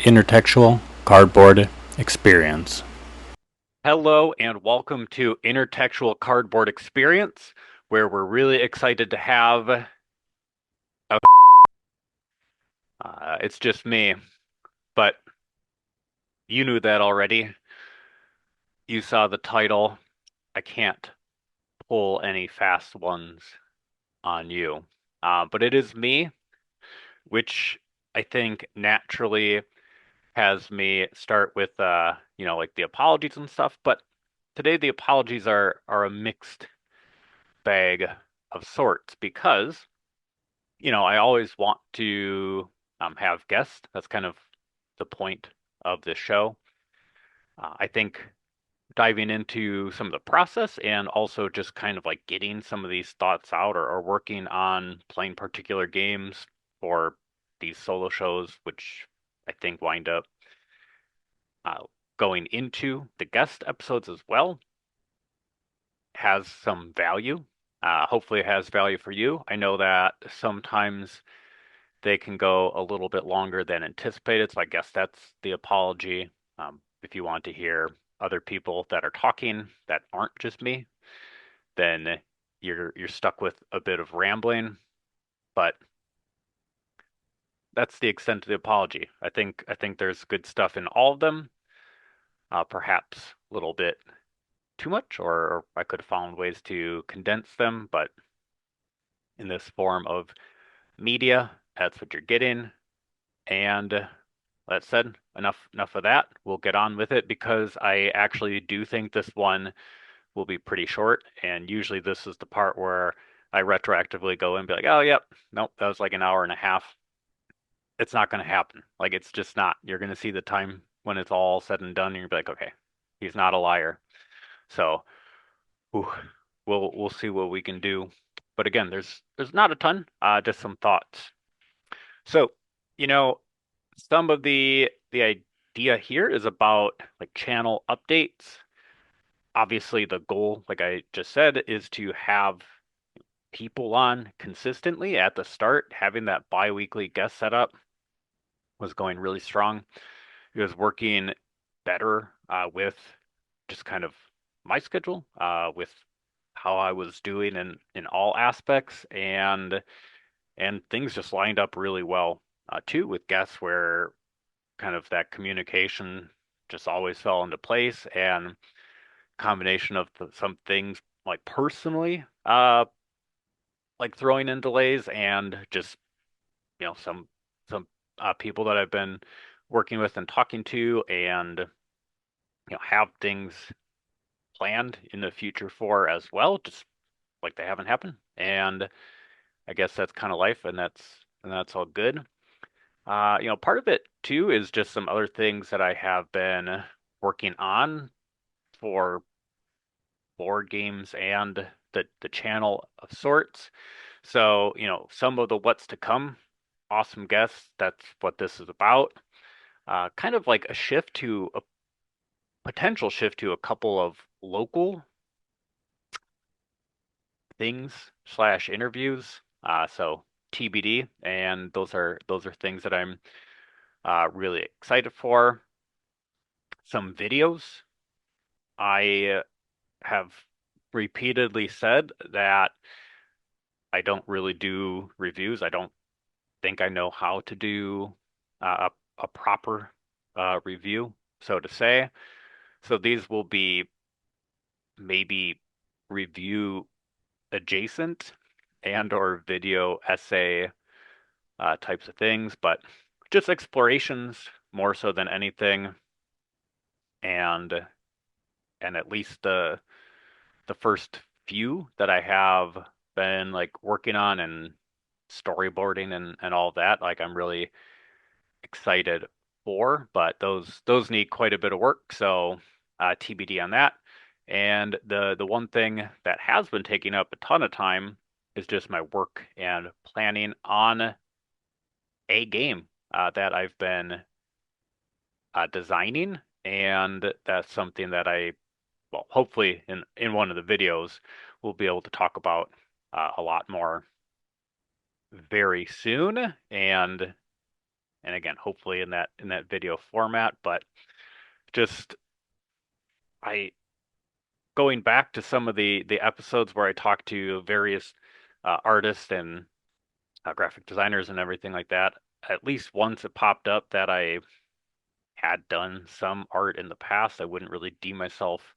intertextual cardboard experience. Hello and welcome to Intertextual Cardboard Experience, where we're really excited to have it's just me, but you knew that already. You saw the title. I can't pull any fast ones on you. But it is me, which I think naturally has me start with like the apologies and stuff, but today the apologies are a mixed bag of sorts because I always want to have guests. That's kind of the point of this show. I think diving into some of the process and also just kind of like getting some of these thoughts out or working on playing particular games for these solo shows, which I think wind up uh, going into the guest episodes as well, has some value. Hopefully, it has value for you. I know that sometimes they can go a little bit longer than anticipated. So I guess that's the apology. If you want to hear other people that are talking that aren't just me, then you're stuck with a bit of rambling. But that's the extent of the apology. I think there's good stuff in all of them. Perhaps a little bit too much, or I could have found ways to condense them. But in this form of media, that's what you're getting. And that said, enough of that. We'll get on with it because I actually do think this one will be pretty short. And usually this is the part where I retroactively go and be like, oh, yep, nope, that was like an hour and a half. It's not going to happen. Like it's just not. You're going to see the time when it's all said and done, and you'll be like, okay, he's not a liar. So whew, we'll see what we can do. But again, there's not a ton, just some thoughts. So, you know, some of the idea here is about like channel updates. Obviously, the goal, like I just said, is to have people on consistently at the start. Having that bi-weekly guest setup was going really strong. It was working better with just kind of my schedule, with how I was doing in all aspects, and things just lined up really well too with guests where kind of that communication just always fell into place and combination of some things like personally like throwing in delays and just some people that I've been working with and talking to and have things planned in the future for as well, just like they haven't happened. And I guess that's kind of life, and that's all good. Part of it too is just some other things that I have been working on for board games and the channel of sorts. So, some of the what's to come, awesome guests. That's what this is about. Kind of like a potential shift to a couple of local things slash interviews. So TBD, and those are things that I'm really excited for. Some videos. I have repeatedly said that I don't really do reviews. I don't think I know how to do a proper review, so to say. So these will be maybe review adjacent and or video essay types of things, but just explorations more so than anything. And at least the first few that I have been like working on and storyboarding and all that, like I'm really excited for, but those need quite a bit of work, so TBD on that. And the one thing that has been taking up a ton of time is just my work and planning on a game that I've been designing, and that's something that well, hopefully in one of the videos we'll be able to talk about a lot more very soon. And and again, hopefully in that video format. But just I going back to some of the episodes where I talked to various artists and graphic designers and everything like that. At least once it popped up that I had done some art in the past. I wouldn't really deem myself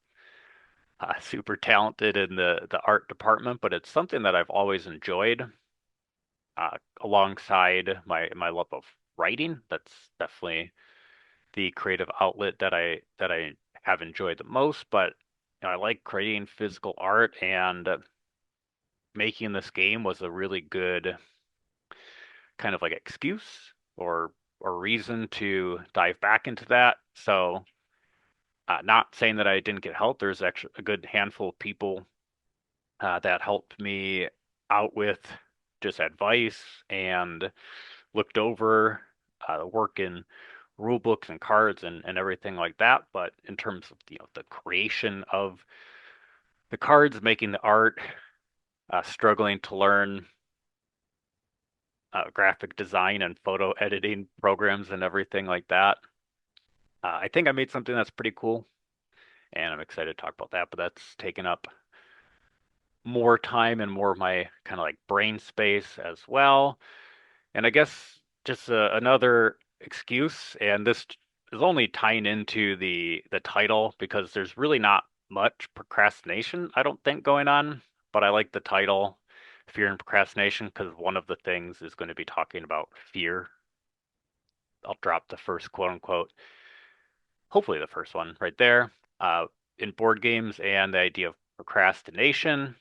super talented in the art department, but it's something that I've always enjoyed alongside my love of writing. That's definitely the creative outlet that I have enjoyed the most. But I like creating physical art, and making this game was a really good kind of like excuse or reason to dive back into that. So, not saying that I didn't get help. There's actually a good handful of people that helped me out with just advice and looked over the work in rule books and cards and everything like that. But in terms of the creation of the cards, making the art, struggling to learn graphic design and photo editing programs and everything like that. I think I made something that's pretty cool, and I'm excited to talk about that. But that's taken up more time and more of my kind of like brain space as well. And I guess just another excuse, and this is only tying into the title because there's really not much procrastination, I don't think, going on. But I like the title, Fear and Procrastination, because one of the things is going to be talking about fear. I'll drop the first quote unquote, hopefully the first one right there, uh, in board games and the idea of procrastination.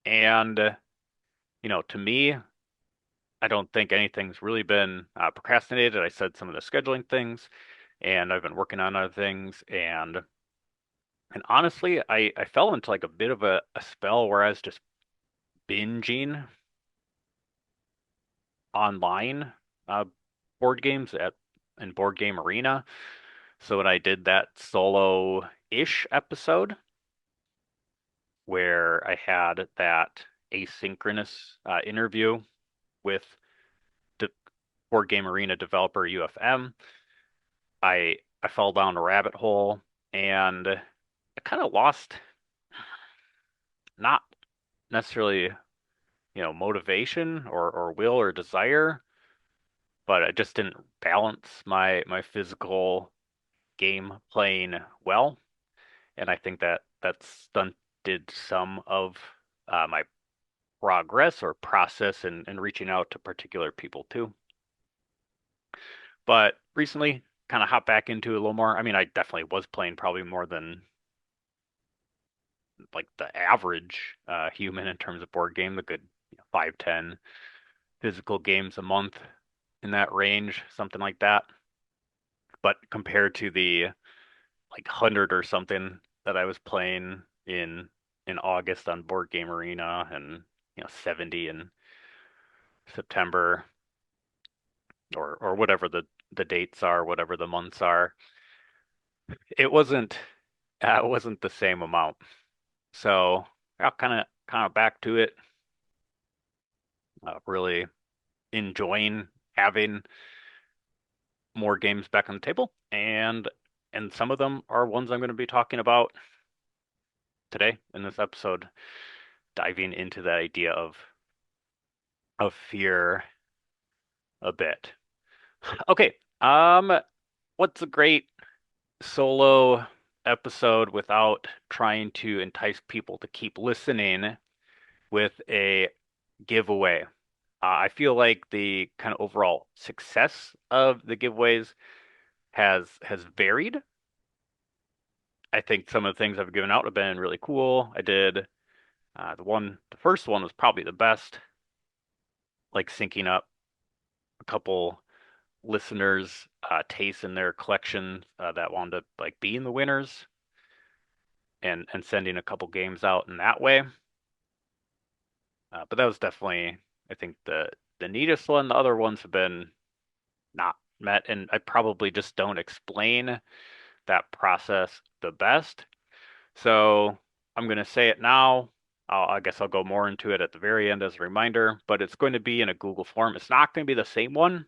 And, to me, I don't think anything's really been procrastinated. I said some of the scheduling things, and I've been working on other things. And honestly, I fell into like a bit of a spell where I was just binging online uh, board games at in Board Game Arena. So when I did that solo-ish episode where I had that asynchronous interview with the Board Game Arena developer UFM, I fell down a rabbit hole, and I kind of lost, not necessarily, motivation or will or desire, but I just didn't balance my physical game playing well. And I think that stunted some of my progress or process in reaching out to particular people too. But recently, kind of hopped back into it a little more. I mean, I definitely was playing probably more than like the average human in terms of board game, the good 5, 10 physical games a month in that range, something like that. But compared to the like 100 or something that I was playing in August on Board Game Arena, and 70 in September, or whatever the dates are, whatever the months are, it wasn't the same amount. So I kind of back to it, really enjoying having more games back on the table, and some of them are ones I'm going to be talking about today in this episode, diving into that idea of fear a bit. Okay, what's a great solo episode without trying to entice people to keep listening with a giveaway? I feel like the kind of overall success of the giveaways has varied. I think some of the things I've given out have been really cool. I did the first one was probably the best, like syncing up a couple listeners' tastes in their collection that wound up like being the winners, and sending a couple games out in that way. But that was definitely, I think, the neatest one. The other ones have been not met, and I probably just don't explain that process the best. So I'm going to say it now. I guess I'll go more into it at the very end as a reminder, but it's going to be in a Google form. It's not going to be the same one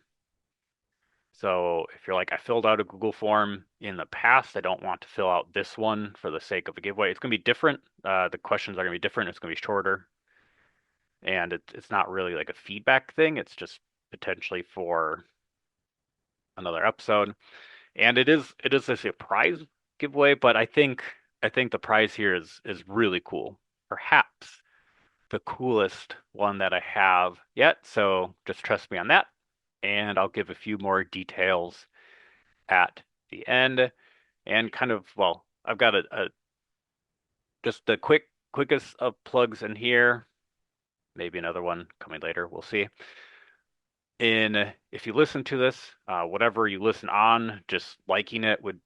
So if you're like, I filled out a Google form in the past, I don't want to fill out this one for the sake of a giveaway. It's going to be different. The questions are going to be different. It's going to be shorter, and it's not really like a feedback thing. It's just potentially for another episode. And it is a surprise giveaway, but I think the prize here is really cool. Perhaps the coolest one that I have yet. So just trust me on that, and I'll give a few more details at the end. And kind of, well, I've got a just the quickest of plugs in here. Maybe another one coming later. We'll see. In If you listen to this, whatever you listen on, just liking it would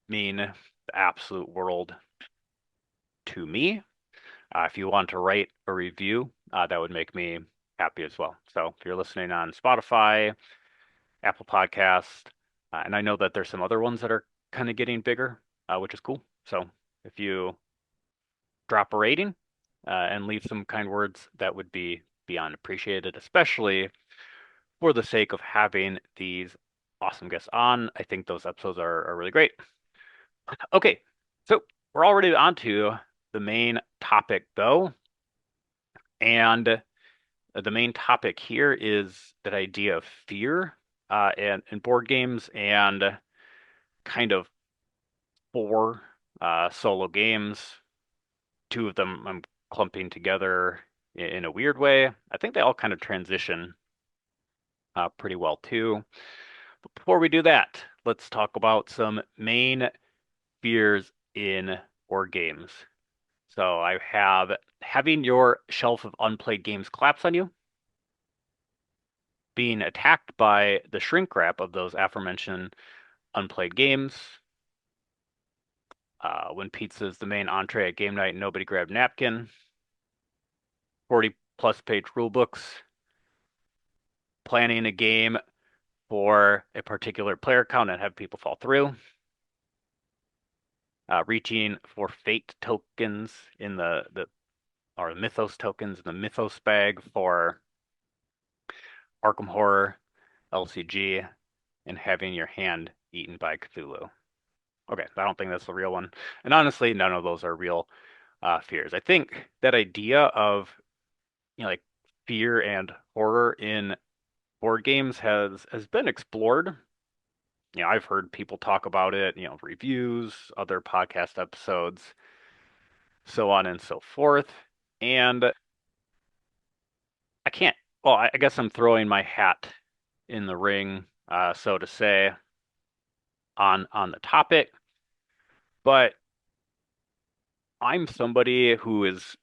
mean the absolute world to me. If you want to write a review, that would make me happy as well. So if you're listening on Spotify, Apple Podcast, and I know that there's some other ones that are kind of getting bigger, which is cool. So if you drop a rating and leave some kind words, that would be beyond appreciated, especially for the sake of having these awesome guests on. I think those episodes are really great. Okay, so we're already on to the main topic, though. And the main topic here is that idea of fear and board games and kind of four solo games. Two of them I'm clumping together in a weird way. I think they all kind of transition pretty well too. But before we do that, let's talk about some main fears in board games. So I have having your shelf of unplayed games collapse on you, being attacked by the shrink wrap of those aforementioned unplayed games. When pizza's the main entree at game night and nobody grabbed napkin. 40 plus page rule books. Planning a game for a particular player count and have people fall through. Reaching for fate tokens in the or mythos tokens in the mythos bag for Arkham Horror, LCG, and having your hand eaten by Cthulhu. Okay, I don't think that's the real one. And honestly, none of those are real fears. I think that idea of like fear and horror in board games has been explored. I've heard people talk about it, reviews, other podcast episodes, so on and so forth. And I can't, well, I guess I'm throwing my hat in the ring, so to say, on the topic, but I'm somebody who is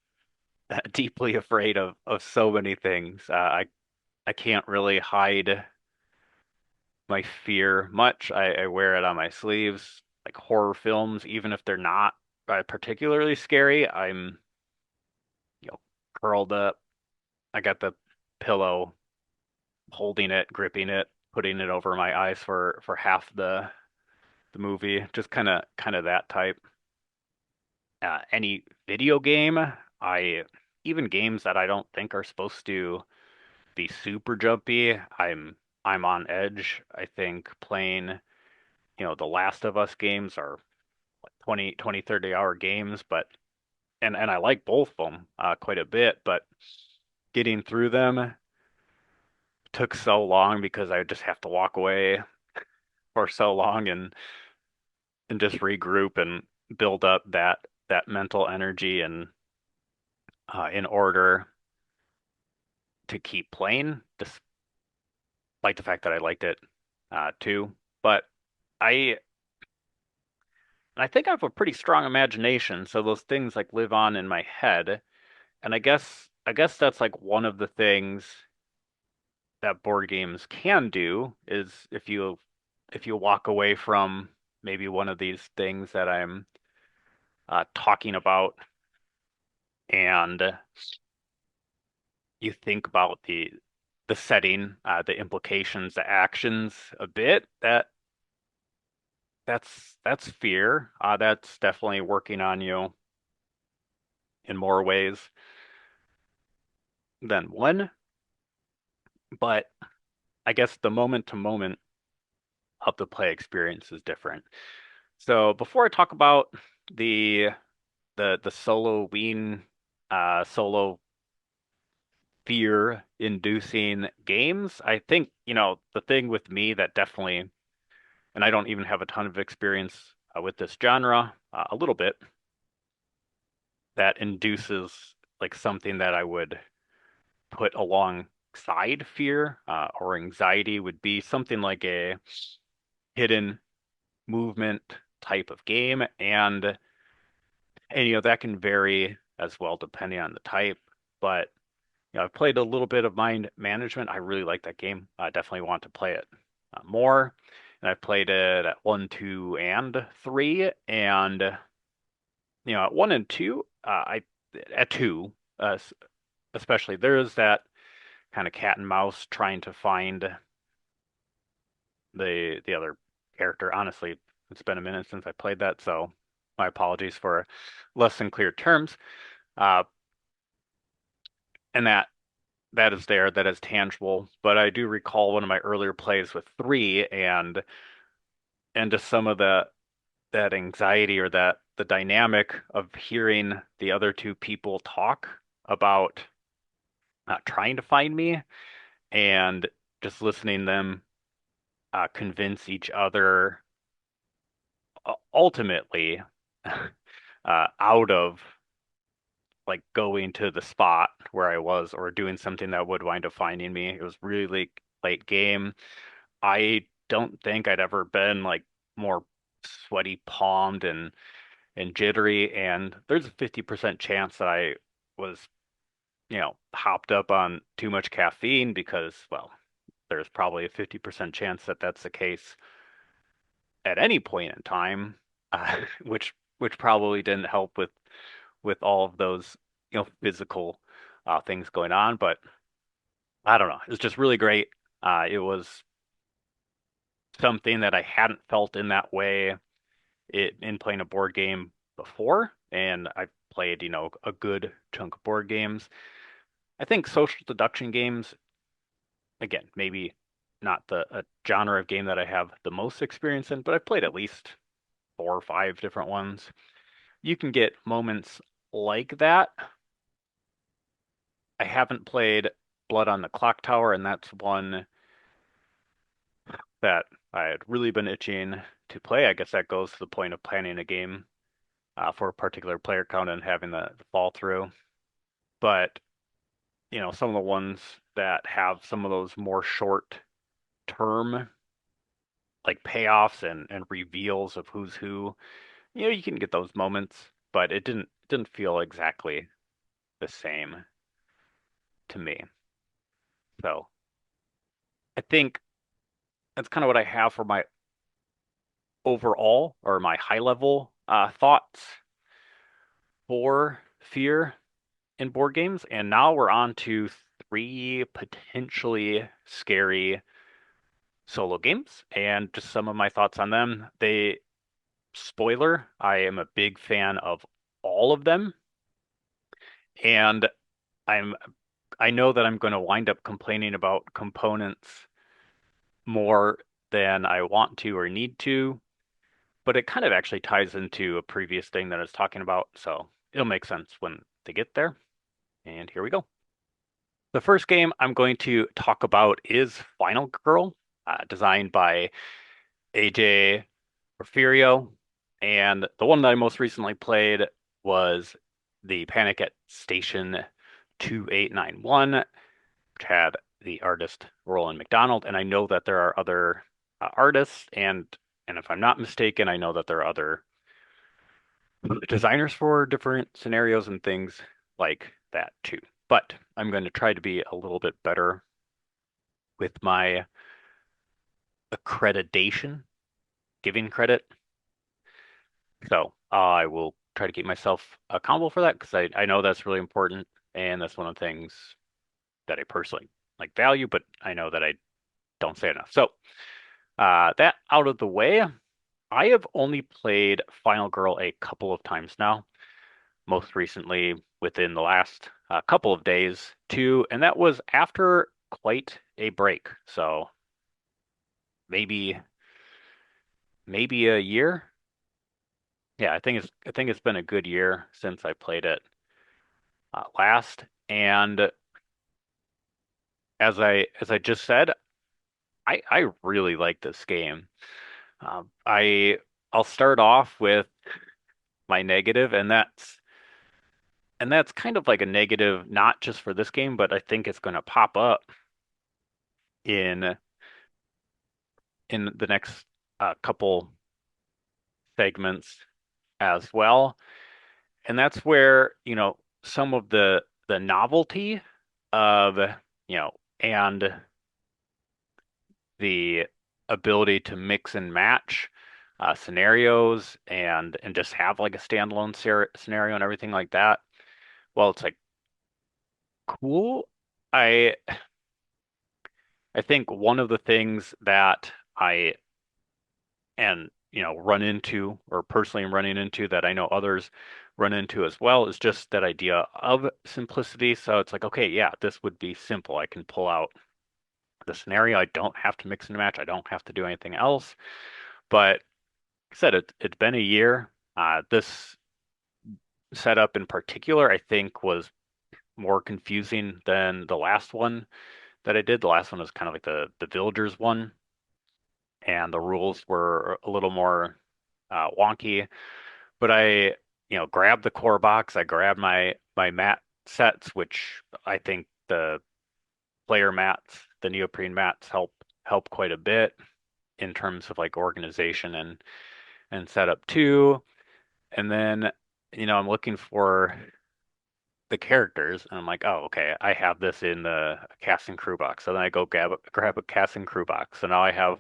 deeply afraid of so many things. I can't really hide my fear much. I wear it on my sleeves, like horror films, even if they're not particularly scary. I'm, you know, curled up. I got the pillow, holding it, gripping it, putting it over my eyes for half the movie. Just kind of that type. Any video game, I even games that I don't think are supposed to be super jumpy, I'm on edge. I think playing, the Last of Us games are like 30 hour games, but and I like both of them quite a bit, but getting through them took so long because I just have to walk away for so long and just regroup and build up that mental energy and in order to keep playing, despite the fact that I liked it too. But I I think I have a pretty strong imagination, so those things like live on in my head. And I guess that's like one of the things that board games can do is if you walk away from maybe one of these things that I'm talking about and you think about the setting, the implications, the actions a bit, that's fear. That's definitely working on you in more ways than one. But I guess the moment to moment of the play experience is different. So before I talk about the the Solo-ween solo fear inducing games, I think, the thing with me that definitely, and I don't even have a ton of experience with this genre, a little bit, that induces like something that I would put alongside fear or anxiety would be something like a hidden movement type of game. And that can vary as well depending on the type. But I've played a little bit of Mind Management. I really like that game. I definitely want to play it more. And I've played it at one, two, and three. And at one and two, I at two, especially there is that kind of cat and mouse trying to find the other character. Honestly, it's been a minute since I played that, so my apologies for less than clear terms. Uh, and that is there, that is tangible. But I do recall one of my earlier plays with three, and just some of that anxiety or that the dynamic of hearing the other two people talk about trying to find me and just listening them convince each other ultimately out of like going to the spot where I was or doing something that would wind up finding me. It was really late game. I don't think I'd ever been like more sweaty palmed and jittery, and there's a 50% chance that I was, hopped up on too much caffeine because, well, there's probably a 50% chance that that's the case at any point in time, which probably didn't help with all of those physical things going on. But I don't know. It's just really great. It was something that I hadn't felt in that way in playing a board game before, and I've played a good chunk of board games. I think social deduction games, again, maybe not the a genre of game that I have the most experience in, but I've played at least four or five different ones. You can get moments like that. I haven't played Blood on the Clock Tower, and that's one that I had really been itching to play. I guess that goes to the point of planning a game for a particular player count and having the fall through. But, some of the ones that have some of those more short term like payoffs and reveals of who's who, you can get those moments, but it didn't feel exactly the same to me. So I think that's kind of what I have for my overall or my high level thoughts for fear in board games. And now we're on to three potentially scary solo games and just some of my thoughts on them. Spoiler, I am a big fan of all of them. And I'm, I know that I'm going to wind up complaining about components more than I want to or need to, but it kind of actually ties into a previous thing that I was talking about, so it'll make sense when they get there. And here we go. The first game I'm going to talk about is Final Girl, designed by AJ Porfirio. And the one that I most recently played was the Panic at Station 2891, which had the artist Roland McDonald. And I know that there are other artists, and if I'm not mistaken, I know that there are other designers for different scenarios and things like that too. But I'm going to try to be a little bit better with my accreditation, giving credit. So I will try to keep myself accountable for that because I know that's really important, and that's one of the things that I personally like value, but I know that I don't say enough. So that out of the way, I have only played Final Girl a couple of times now, most recently within the last couple of days too, and that was after quite a break. So maybe maybe a year. Yeah, I think it's been a good year since I played it last. And as I just said, I really like this game. I I'll start off with my negative, and that's kind of like a negative, not just for this game, but I think it's going to pop up in in the next couple segments as well. And that's where, some of the novelty of, and the ability to mix and match scenarios and just have like a standalone scenario and everything like that. Well, it's like cool. I I think one of the things that I and run into or personally am running into that I know others run into as well is just that idea of simplicity. So it's like, okay, yeah, this would be simple. I can pull out the scenario. I don't have to mix and match. I don't have to do anything else. But like I said, it's been a year. This setup in particular, I think, was more confusing than the last one that I did. The last one was kind of like the villagers one, and the rules were a little more wonky. But grabbed the core box. I grabbed my mat sets, which I think the player mats, the neoprene mats help quite a bit in terms of like organization and setup too. And then, I'm looking for the characters, and I'm like, oh, okay, I have this in the cast and crew box. So then I go grab a cast and crew box. So now I have,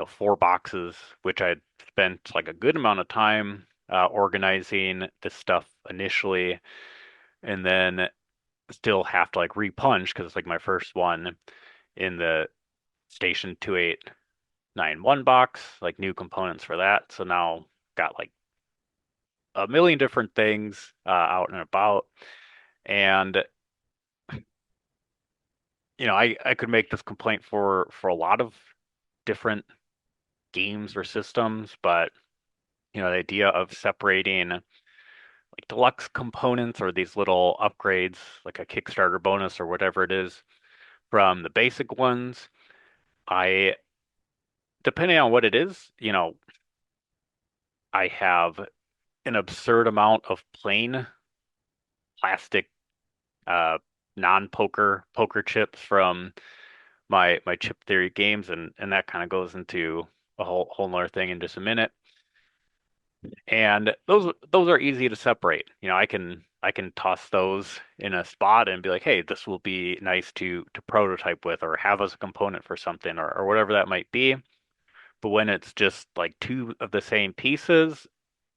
four boxes, which I spent like a good amount of time organizing this stuff initially, and then still have to like repunch because it's like my first one in the Station 2891 box, like new components for that. So now got like a million different things out and about. And I could make this complaint for a lot of different games or systems, but the idea of separating like deluxe components or these little upgrades, like a Kickstarter bonus or whatever it is, from the basic ones, I depending on what it is, I have an absurd amount of plain plastic uh non-poker chips from my chip theory games, and that kind of goes into a whole nother thing in just a minute. And those are easy to separate. I can toss those in a spot and be like, hey, this will be nice to prototype with or have as a component for something or whatever that might be. But when it's just like two of the same pieces,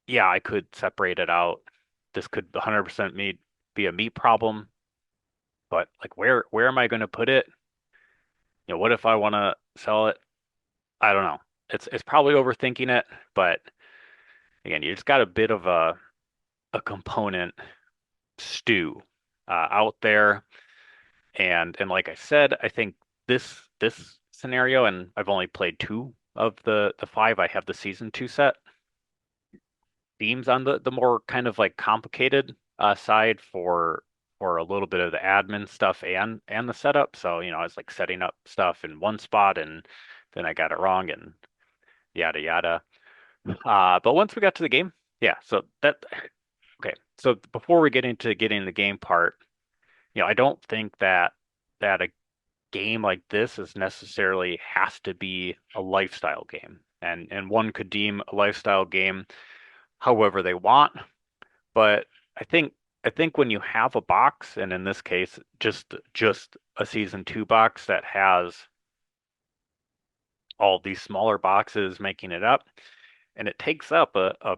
yeah, I could separate it out. This could 100% be a meat problem, but like where am I going to put it? What if I want to sell it? I don't know. It's probably overthinking it, but again, you just got a bit of a component stew out there, and like I said, I think this scenario, and I've only played two of the five. I have the season two set. Themes on the more kind of like complicated side for a little bit of the admin stuff and the setup. So, I was like setting up stuff in one spot and then I got it wrong and yada yada. But once we got to the game, yeah, so that okay. So before we get into getting the game part, I don't think that a game like this is necessarily has to be a lifestyle game. And one could deem a lifestyle game however they want. But I think I think when you have a box, and in this case, just a season two box that has all these smaller boxes making it up, and it takes up a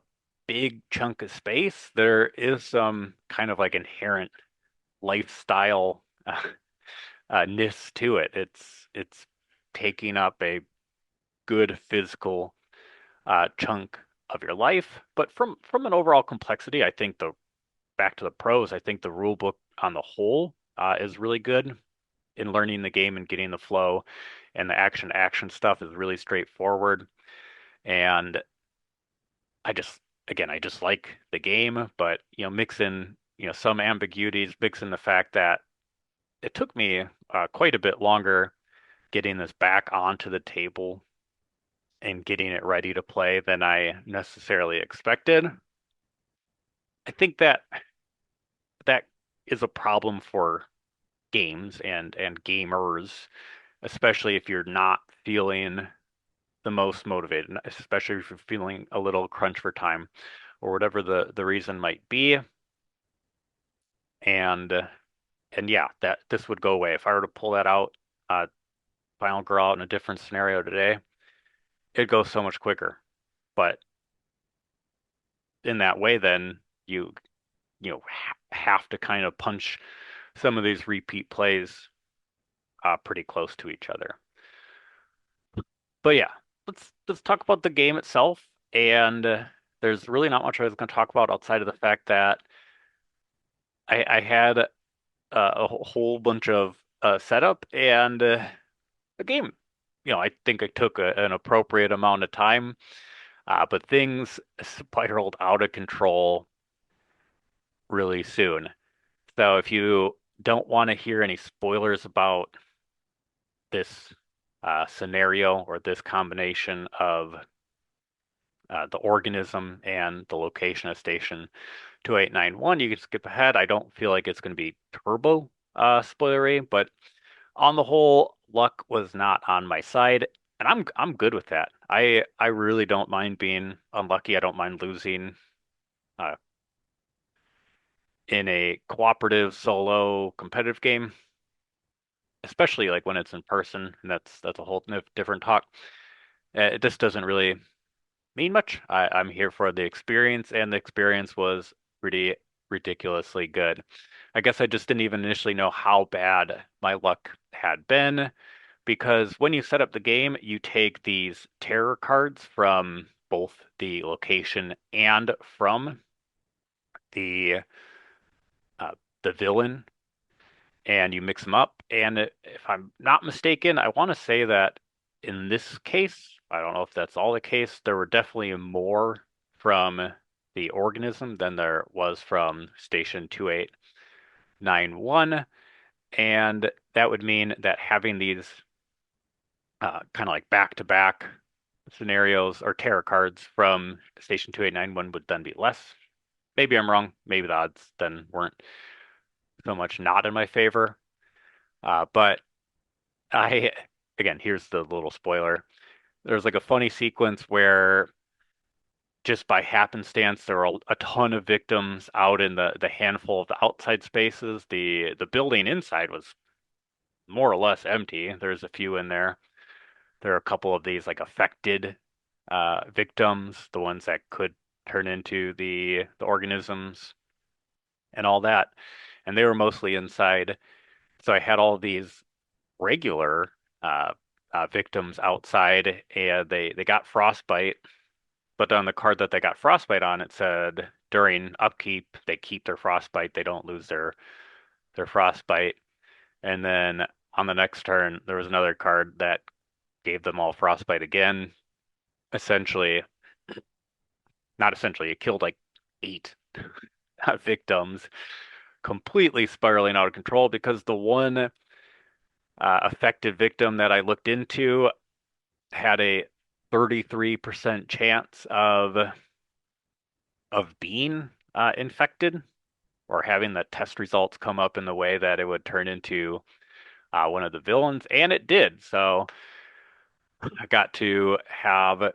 big chunk of space, there is some kind of like inherent lifestyle ness to it. It's taking up a good physical chunk of your life, but from an overall complexity, I think the back to the pros, I think the rule book on the whole is really good in learning the game and getting the flow, and the action stuff is really straightforward. And I just, again, I just like the game, but mix in, some ambiguities, mix in the fact that it took me quite a bit longer getting this back onto the table and getting it ready to play than I necessarily expected. I think that is a problem for games and gamers, especially if you're not feeling the most motivated, especially if you're feeling a little crunch for time or whatever the reason might be. And and yeah, that this would go away if I were to pull that out, Final Girl out in a different scenario today. It'd go so much quicker. But in that way, then have to kind of punch some of these repeat plays pretty close to each other. But yeah, let's talk about the game itself. And there's really not much I was going to talk about outside of the fact that I had a whole bunch of setup and the game. I think I took an appropriate amount of time, but things spiraled out of control really soon. So if you don't want to hear any spoilers about this scenario or this combination of the organism and the location of Station 2891, you can skip ahead. I don't feel like it's going to be turbo spoilery, but on the whole, luck was not on my side, and I'm good with that. I really don't mind being unlucky. I don't mind losing uh, in a cooperative solo competitive game, especially like when it's in person, and that's a whole different talk. This doesn't really mean much. I'm here for the experience, and the experience was pretty ridiculously good. I guess I just didn't even initially know how bad my luck had been because when you set up the game, you take these terror cards from both the location and from the uh, the villain, and you mix them up. And if I'm not mistaken, I want to say that in this case, I don't know if that's all the case, there were definitely more from the organism than there was from Station 2891. And that would mean that having these kind of like back-to-back scenarios or tarot cards from Station 2891 would then be less. Maybe I'm wrong. Maybe the odds then weren't so much not in my favor. But I, again, here's the little spoiler. There's like a funny sequence where just by happenstance there were a ton of victims out in the handful of the outside spaces. The building inside was more or less empty. There's a few in there. There are a couple of these like affected victims, the ones that could turn into the organisms and all that. And they were mostly inside. So I had all these regular uh, victims outside, and they got frostbite. But on the card that they got frostbite on, it said during upkeep they keep their frostbite. They don't lose their frostbite. And then on the next turn, there was another card that gave them all frostbite again. Essentially, not essentially, it killed like eight victims, completely spiraling out of control because the one affected victim that I looked into had a 33% chance of being infected or having the test results come up in the way that it would turn into one of the villains, and it did. So I got to have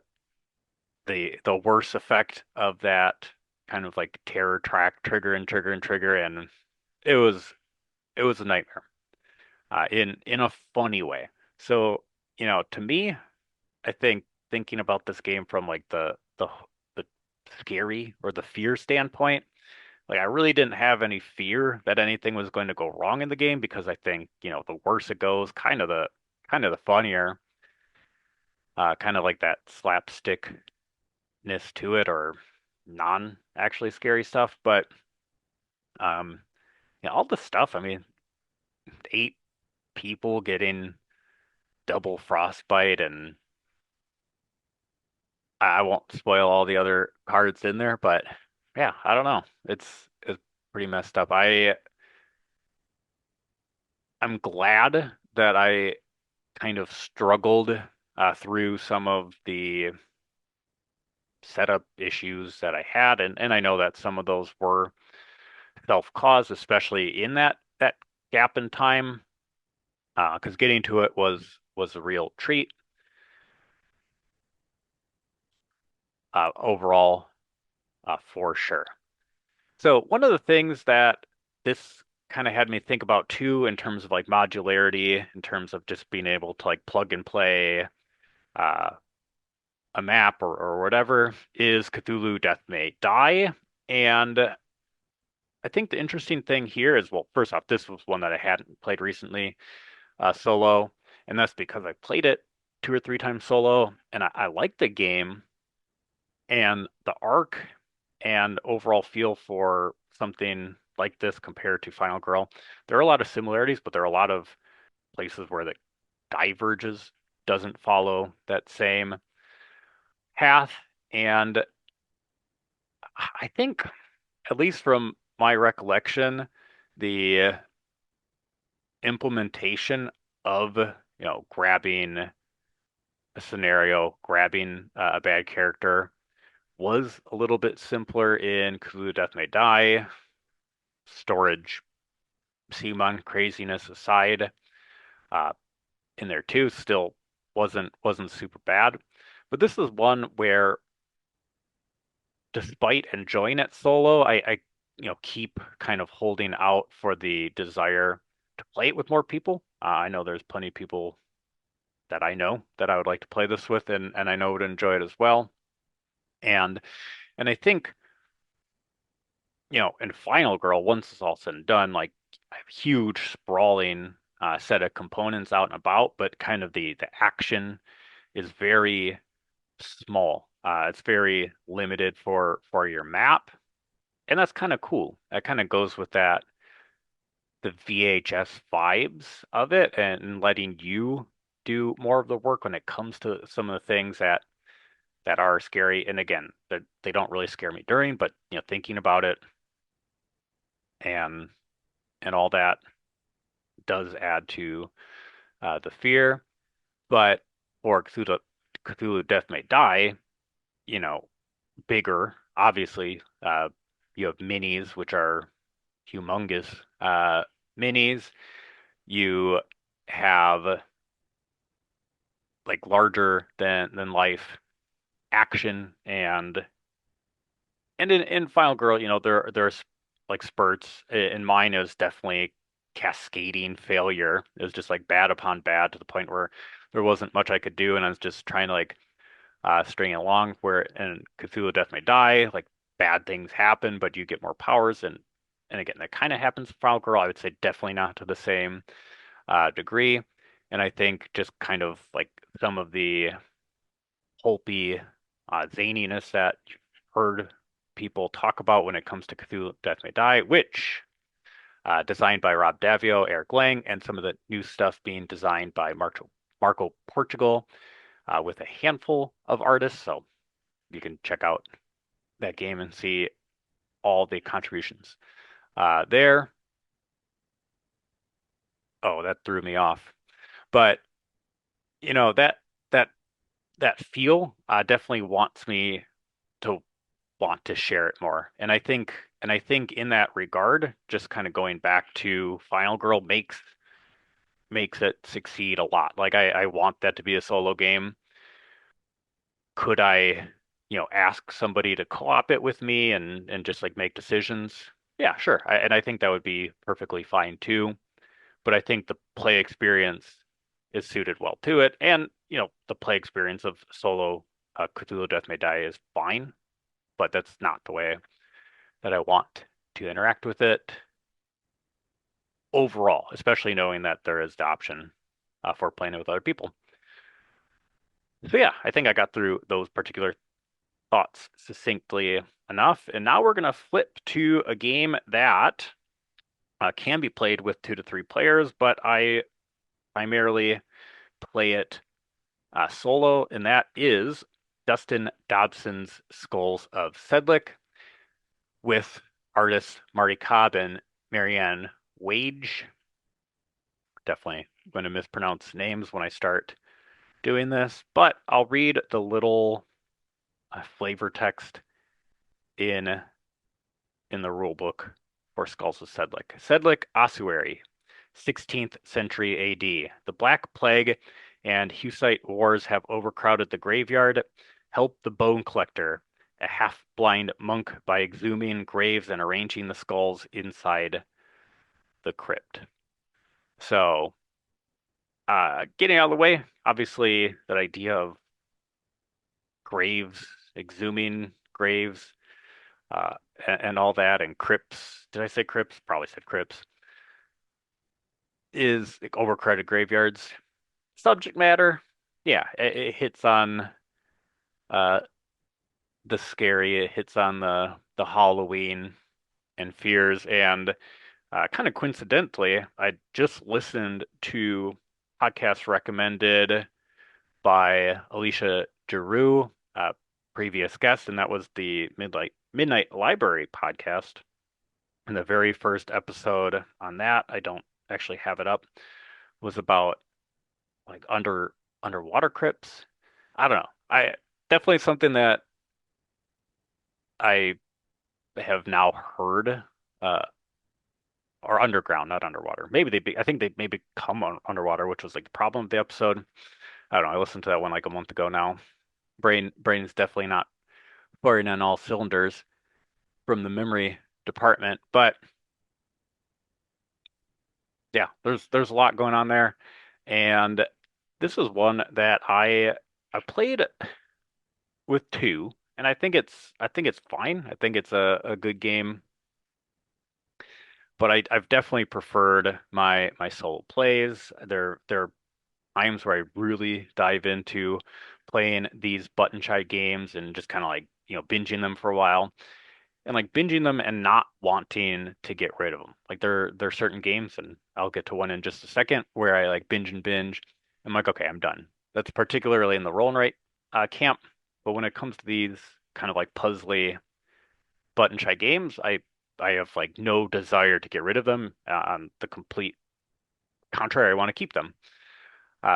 the worst effect of that kind of like terror track trigger and trigger and trigger, and it was it was a nightmare in a funny way. So, to me, I think thinking about this game from like the scary or the fear standpoint, like I really didn't have any fear that anything was going to go wrong in the game because I think, the worse it goes, kind of the funnier, kind of like that slapstickness to it or non actually scary stuff. But um all the stuff, I mean, eight people getting double frostbite and I won't spoil all the other cards in there, but yeah, I don't know. It's pretty messed up. I'm glad that I kind of struggled through some of the setup issues that I had, and I know that some of those were self-caused, especially in that gap in time, because getting to it was a real treat overall, for sure. So one of the things that this kind of had me think about too, in terms of like modularity, in terms of just being able to like plug and play uh, a map or whatever, is Cthulhu Death May Die. And I think the interesting thing here is, well, first off, this was one that I hadn't played recently, solo, and that's because I played it two or three times solo, and I like the game and the arc and overall feel for something like this compared to Final Girl. There are a lot of similarities, but there are a lot of places where the diverges doesn't follow that same path. And I think, at least from my recollection, the implementation of, grabbing a scenario, grabbing a bad character was a little bit simpler in Cthulhu Death May Die. Storage, Simon craziness aside, uh, in there too, still wasn't super bad. But this is one where, despite enjoying it solo, I keep kind of holding out for the desire to play it with more people. I know there's plenty of people that I know that I would like to play this with, and I know would enjoy it as well. And and I think, in Final Girl, once it's all said and done, like a huge sprawling set of components out and about, but kind of the action is very small. It's very limited for your map, and that's kind of cool. That kind of goes with that the VHS vibes of it, and letting you do more of the work when it comes to some of the things that are scary. And again, they don't really scare me during, but thinking about it and all that does add to the fear. But for Cthulhu Death May Die, you know, bigger, obviously, you have minis, which are humongous minis. You have like larger than life action, and in Final Girl, there's like spurts. In mine, it was definitely cascading failure. It was just like bad upon bad to the point where there wasn't much I could do, and I was just trying to like string it along. Where in Cthulhu Death May Die, like bad things happen, but you get more powers, and again, that kind of happens in Final Girl. I would say definitely not to the same degree. And I think just kind of like some of the pulpy zaniness that you've heard people talk about when it comes to Cthulhu Death May Die, which designed by Rob Davio, Eric Lang, and some of the new stuff being designed by Marco Portugal, with a handful of artists. So you can check out that game and see all the contributions there. Oh, that threw me off. But that that that feel definitely wants me to want to share it more. And I think in that regard, just kind of going back to Final Girl makes it succeed a lot. Like I want that to be a solo game. Could I, ask somebody to co-op it with me and just like make decisions? Yeah, sure. And I think that would be perfectly fine too. But I think the play experience is suited well to it. And, the play experience of solo Cthulhu Death May Die is fine, but that's not the way that I want to interact with it overall, especially knowing that there is the option for playing it with other people. So yeah, I think I got through those particular thoughts succinctly enough. And now we're going to flip to a game that can be played with 2 to 3 players, but I primarily play it solo, and that is Dustin Dobson's Skulls of Sedlick with artists Marty Cobb and Marianne Wage. Definitely going to mispronounce names when I start doing this, but I'll read the little flavor text in the rule book for Skulls of Sedlick. Sedlick ossuary, 16th century AD. The Black Plague and Hussite wars have overcrowded the graveyard. Help the bone collector, a half-blind monk, by exhuming graves and arranging the skulls inside the crypt. So, getting out of the way, obviously, that idea of graves, exhuming graves, uh, and all that, and crypts. Did I say crypts? Probably said crypts. Is like overcrowded graveyards. Subject matter, yeah, it hits on uh, the scary. It hits on the Halloween and fears, and kind of coincidentally, I just listened to podcast recommended by Alicia Giroux, previous guest, and that was the Midnight Library podcast. And the very first episode on that, I don't actually have it up, was about like underwater crypts. I don't know. I definitely something that I have now heard, uh, or underground, not underwater. I think they maybe come underwater, which was like the problem of the episode. I don't know. I listened to that one like a month ago now. Brain's definitely not firing on all cylinders from the memory department, but yeah, there's a lot going on there, and this is one that I played with two, and I think it's fine. I think it's a good game, but I've definitely preferred my solo plays. There are times where I really dive into playing these button shy games and just kind of like, binging them for a while. And like binging them and not wanting to get rid of them. Like there are certain games, and I'll get to one in just a second, where I like binge and binge. I'm like, okay, I'm done. That's particularly in the roll and write camp. But when it comes to these kind of like puzzly button shy games, I have like no desire to get rid of them. On the complete contrary, I want to keep them.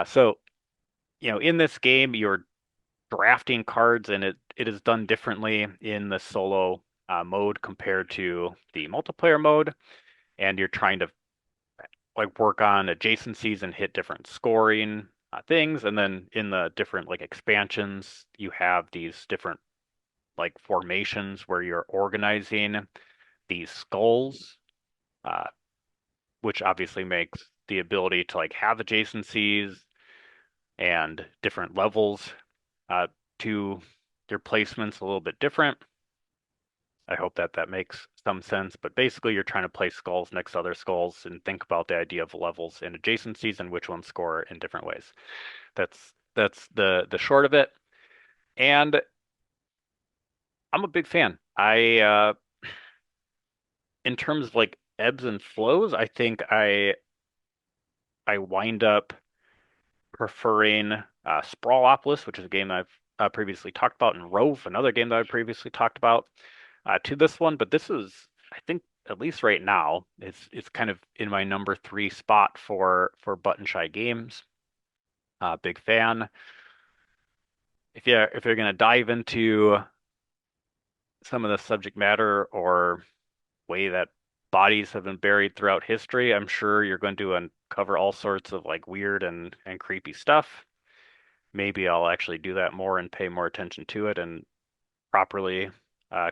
So in this game, you're drafting cards, and it is done differently in the solo mode compared to the multiplayer mode, and you're trying to like work on adjacencies and hit different scoring things, and then in the different like expansions, you have these different like formations where you're organizing these skulls, uh, which obviously makes the ability to like have adjacencies and different levels uh, to your placements a little bit different. I hope that that makes some sense, but basically you're trying to place skulls next to other skulls and think about the idea of levels and adjacencies and which ones score in different ways. That's the short of it. And I'm a big fan. In terms of like ebbs and flows, I think I wind up preferring Sprawlopolis, which is a game I've previously talked about, and Rove, another game that I previously talked about, to this one. But this is, I think, at least right now, it's kind of in my number three spot for button shy games. Big fan. If you're gonna dive into some of the subject matter or way that bodies have been buried throughout history, I'm sure you're going to uncover all sorts of like weird and creepy stuff. Maybe I'll actually do that more and pay more attention to it and properly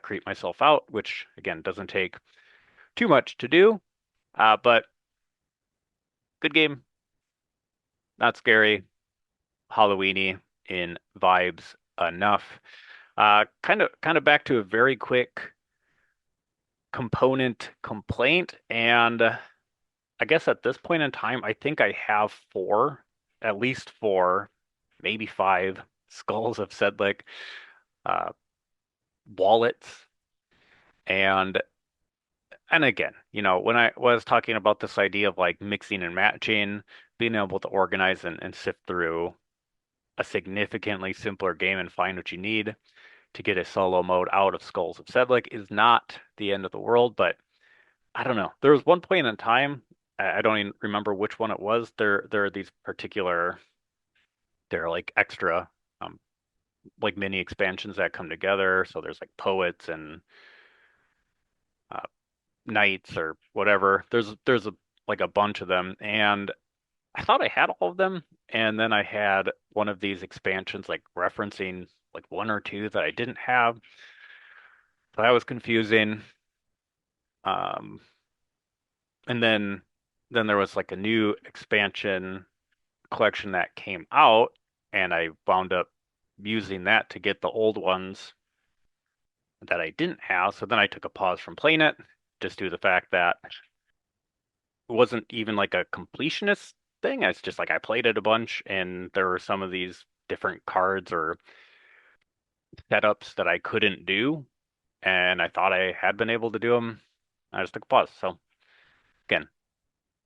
creep myself out, which again doesn't take too much to do. But good game, not scary, Halloweeny in vibes enough. Kind of back to a very quick component complaint, and I guess at this point in time, I think I have four, at least four, maybe five skulls of Sedlick uh, wallets. And again, when I was talking about this idea of like mixing and matching, being able to organize and sift through a significantly simpler game and find what you need to get a solo mode out of Skulls of Sedlic is not the end of the world, but I don't know. There was one point in time, I don't even remember which one it was. There are these particular, they're like extra, um, like mini expansions that come together. So there's like poets and uh, knights or whatever. There's a like a bunch of them, and I thought I had all of them, and then I had one of these expansions like referencing like one or two that I didn't have. So that was confusing. Um, and then there was like a new expansion collection that came out, and I wound up using that to get the old ones that I didn't have. So then I took a pause from playing it, just due to the fact that it wasn't even like a completionist thing. It's just like I played it a bunch, and there were some of these different cards or setups that I couldn't do, and I thought I had been able to do them. I just took a pause. So again,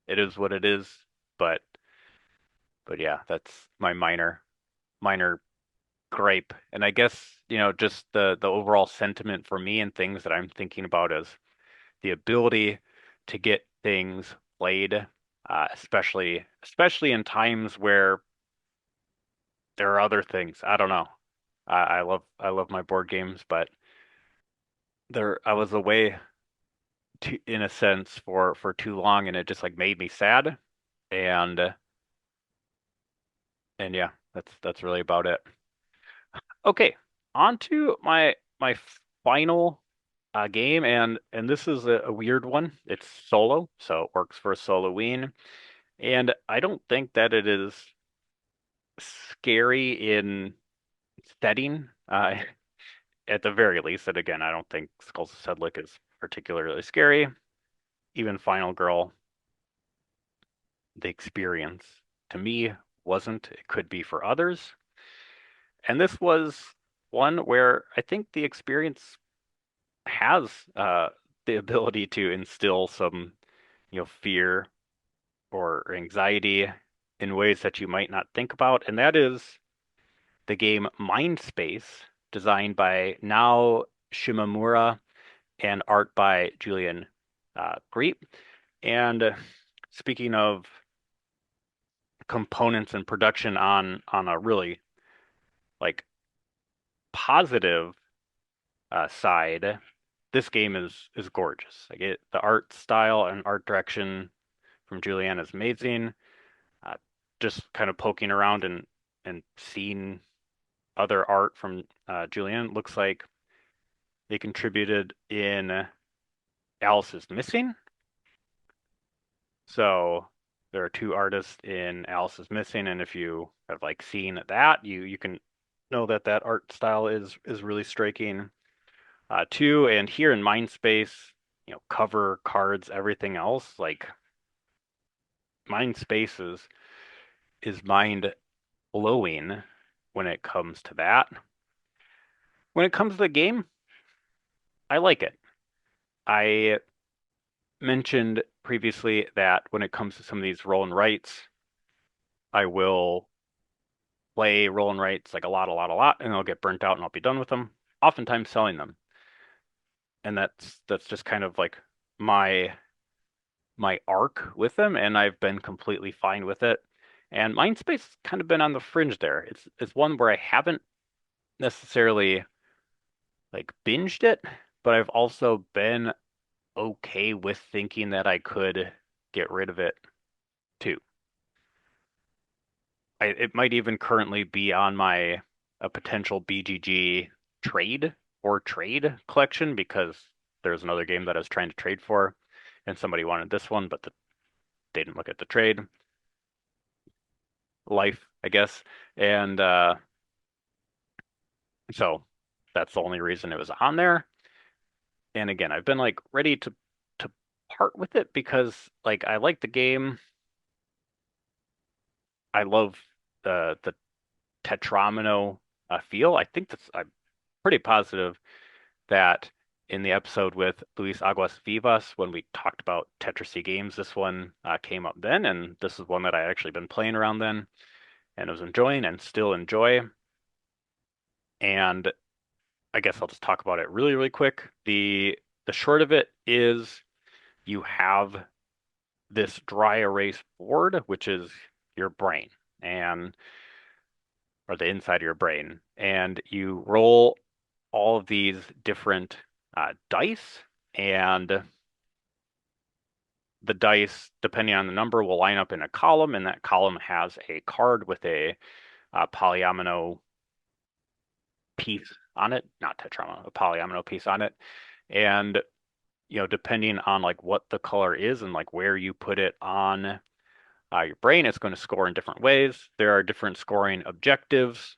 it is what it is, but yeah, that's my minor gripe. And I guess, just the overall sentiment for me and things that I'm thinking about is the ability to get things played, especially in times where there are other things. I don't know. I love my board games, but there I was away in a sense for too long, and it just like made me sad. And yeah, that's really about it. Okay, on to my final game, and this is a weird one. It's solo, so it works for Solo-ween, and I don't think that it is scary in setting. At the very least, and again, I don't think Skulls of Sedlic is particularly scary. Even Final Girl, the experience to me wasn't. It could be for others. And this was one where I think the experience has the ability to instill some, fear or anxiety in ways that you might not think about. And that is the game Mindspace, designed by Nao Shimamura and art by Julian Greep. And speaking of components and production on a really like positive side, this game is gorgeous. Like the art style and art direction from Julian is amazing. Uh, just kind of poking around and seeing other art from Julian, looks like they contributed in Alice is Missing. So there are two artists in Alice is Missing, and if you have like seen that, you can know that that art style is really striking too. And here in Mindspace, cover cards, everything else, like Mindspace is mind blowing when it comes to that. When it comes to the game, I like it. I mentioned previously that when it comes to some of these roll and writes, I will play roll and writes like a lot, and I'll get burnt out and I'll be done with them, oftentimes selling them. And that's just kind of like my arc with them, and I've been completely fine with it. And Mindspace has kind of been on the fringe there. It's one where I haven't necessarily like binged it, but I've also been okay with thinking that I could get rid of it too. It might even currently be on my a potential BGG trade or trade collection because there's another game that I was trying to trade for, and somebody wanted this one, but they didn't look at the trade. Life, I guess. And so that's the only reason it was on there. And again, I've been like ready to part with it because like I like the game. I love the Tetramino feel. I think I'm pretty positive that in the episode with Luis Aguas Vivas, when we talked about Tetrisy games, this one came up then, and this is one that I actually been playing around then. and was enjoying and still enjoy. And I guess I'll just talk about it really, really quick. The short of it is you have this dry erase board, which is your brain and or the inside of your brain, and you roll all of these different dice, and the dice, depending on the number, will line up in a column, and that column has a card with a polyomino piece on it, not tetromino, a polyomino piece on it, and depending on like what the color is and like where you put it on your brain, it's going to score in different ways. There are different scoring objectives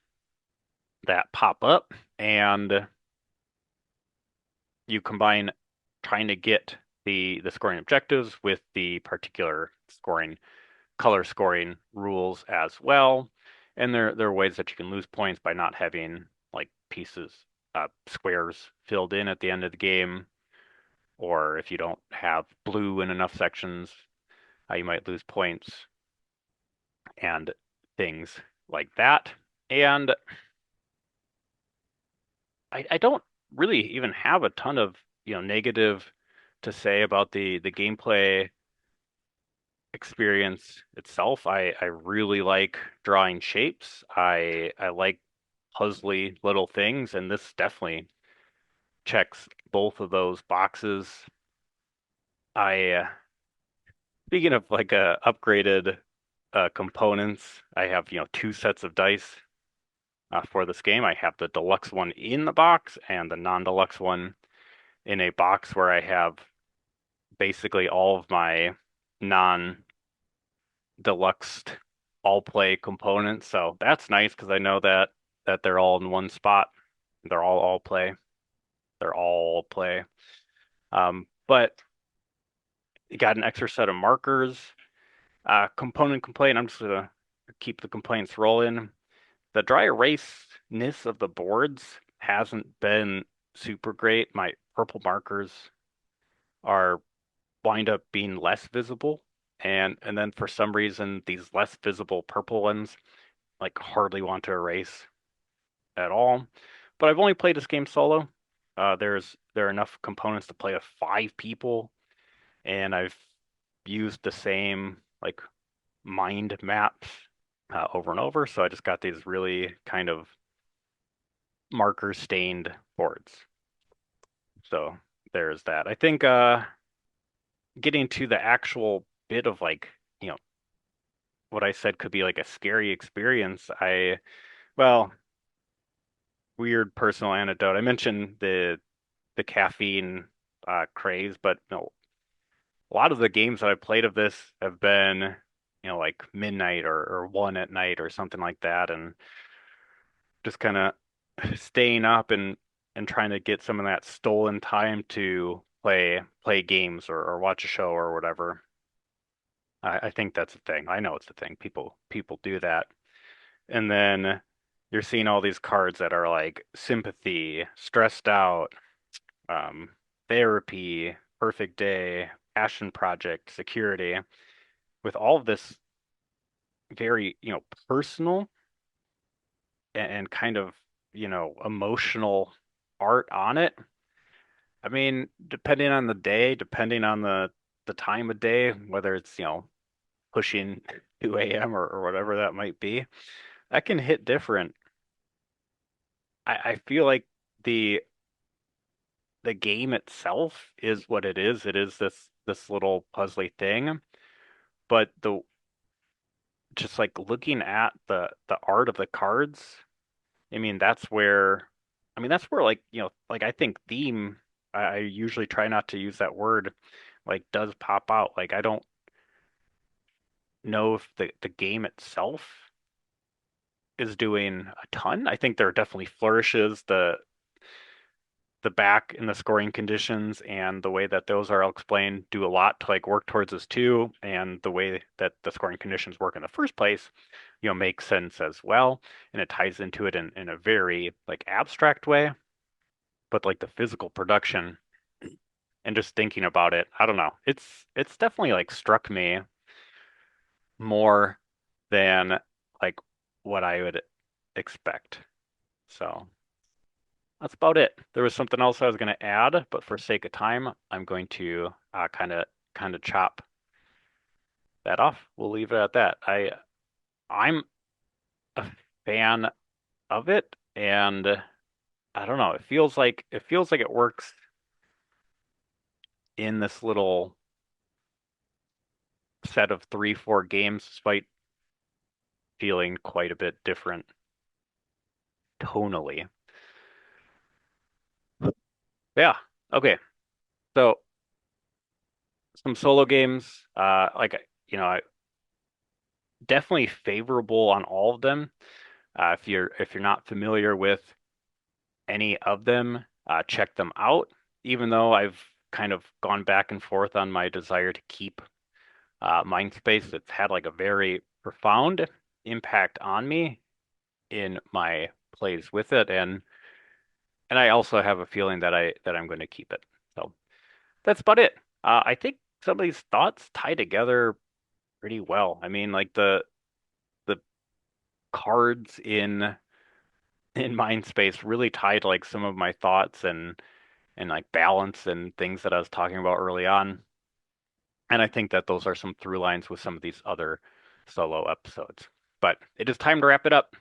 that pop up, and you combine trying to get the scoring objectives with the particular scoring color scoring rules as well. And there are ways that you can lose points by not having like pieces, squares filled in at the end of the game, or if you don't have blue in enough sections, you might lose points and things like that. And I don't really even have a ton of negative to say about the gameplay experience itself. I really like drawing shapes. I like puzzly little things, and this definitely checks both of those boxes. I speaking of like upgraded components, I have two sets of dice for this game. I have the deluxe one in the box and the non-deluxe one in a box where I have basically all of my non deluxe all play components. So that's nice because I know that they're all in one spot. They're all play. They're all play. But you got an extra set of markers. Component complaint. I'm just gonna keep the complaints rolling. The dry eraseness of the boards hasn't been super great. My purple markers are wind up being less visible, and then for some reason these less visible purple ones like hardly want to erase at all. But I've only played this game solo. There are enough components to play with 5 people, and I've used the same like mind maps over and over. So I just got these really kind of marker stained boards. So there's that. I think getting to the actual bit of like, what I said could be like a scary experience. Well, weird personal anecdote. I mentioned the caffeine craze, but no, a lot of the games that I've played of this have been, like midnight or 1 at night or something like that, and just kind of staying up and trying to get some of that stolen time to play games or watch a show or whatever. I think that's a thing. I know it's a thing. People do that. And then you're seeing all these cards that are like sympathy, stressed out, um, therapy, perfect day, passion project, security, with all of this very, personal and kind of, emotional art on it. I mean, depending on the day, depending on the time of day, whether it's, pushing 2 a.m. or whatever that might be, that can hit different. I feel like the the game itself is what it is. It is this little puzzly thing, but the just like looking at the art of the cards, I mean that's where like like I think theme. I usually try not to use that word like does pop out. Like I don't know if the game itself is doing a ton. I think there are definitely flourishes. The back and the scoring conditions and the way that those are explained do a lot to like work towards this too, and the way that the scoring conditions work in the first place, makes sense as well, and it ties into it in a very like abstract way, but like the physical production and just thinking about it, I don't know, it's definitely like struck me more than like what I would expect. So that's about it. There was something else I was going to add, but for sake of time, I'm going to kind of chop that off. We'll leave it at that. I'm a fan of it, and I don't know. It feels like it works in this little set of three, four games, despite feeling quite a bit different tonally. Yeah. Okay. So some solo games, definitely favorable on all of them. If you're not familiar with any of them, check them out. Even though I've kind of gone back and forth on my desire to keep Mindspace, it's had like a very profound impact on me in my plays with it, and I also have a feeling that I'm going to keep it. So that's about it. I think some of these thoughts tie together pretty well. I mean, like the cards in Mindspace really tie to like some of my thoughts and like balance and things that I was talking about early on. And I think that those are some through lines with some of these other solo episodes. But it is time to wrap it up.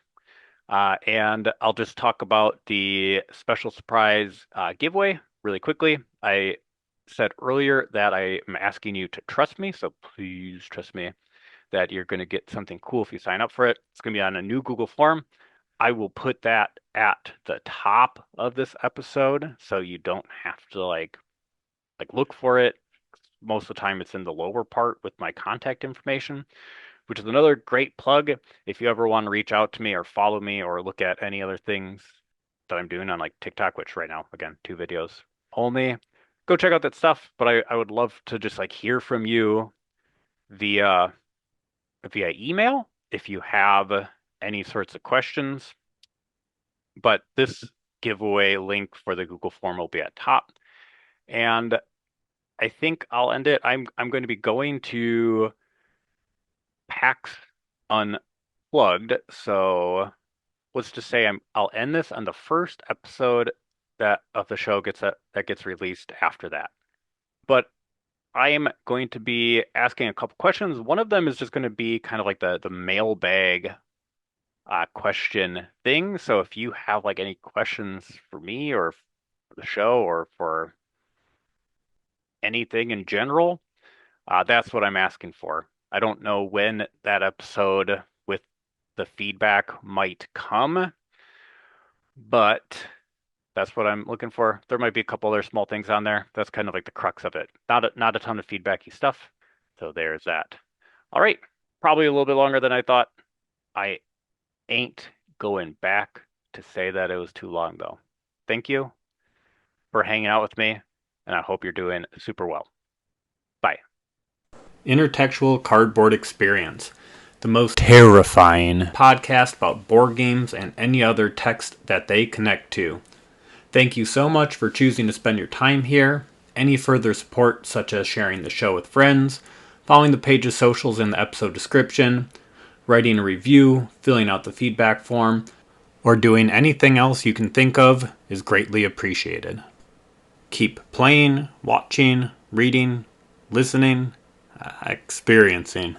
And I'll just talk about the special surprise giveaway really quickly. I said earlier that I am asking you to trust me, so please trust me that you're going to get something cool if you sign up for it. It's going to be on a new Google form. I will put that at the top of this episode, so you don't have to like look for it. Most of the time, it's in the lower part with my contact information, which is another great plug. If you ever want to reach out to me or follow me or look at any other things that I'm doing on like TikTok, which right now, again, 2 videos only, go check out that stuff. But I would love to just like hear from you via email if you have any sorts of questions. But this giveaway link for the Google form will be at top. And I think I'll end it. I'm going to be going to PAX Unplugged, so let's just say I'll end this on the first episode that of the show that gets released after that. But I am going to be asking a couple questions. One of them is just going to be kind of like the mailbag question thing. So if you have like any questions for me or for the show or for anything in general, that's what I'm asking for. I don't know when that episode with the feedback might come, but that's what I'm looking for. There might be a couple other small things on there. That's kind of like the crux of it. Not a ton of feedbacky stuff. So there's that. All right. Probably a little bit longer than I thought. I ain't going back to say that it was too long though. Thank you for hanging out with me, and I hope you're doing super well. Bye. Intertextual Cardboard Experience, the most terrifying podcast about board games and any other text that they connect to. Thank you so much for choosing to spend your time here. Any further support, such as sharing the show with friends, following the page's socials in the episode description, writing a review, filling out the feedback form, or doing anything else you can think of is greatly appreciated. Keep playing, watching, reading, listening, experiencing.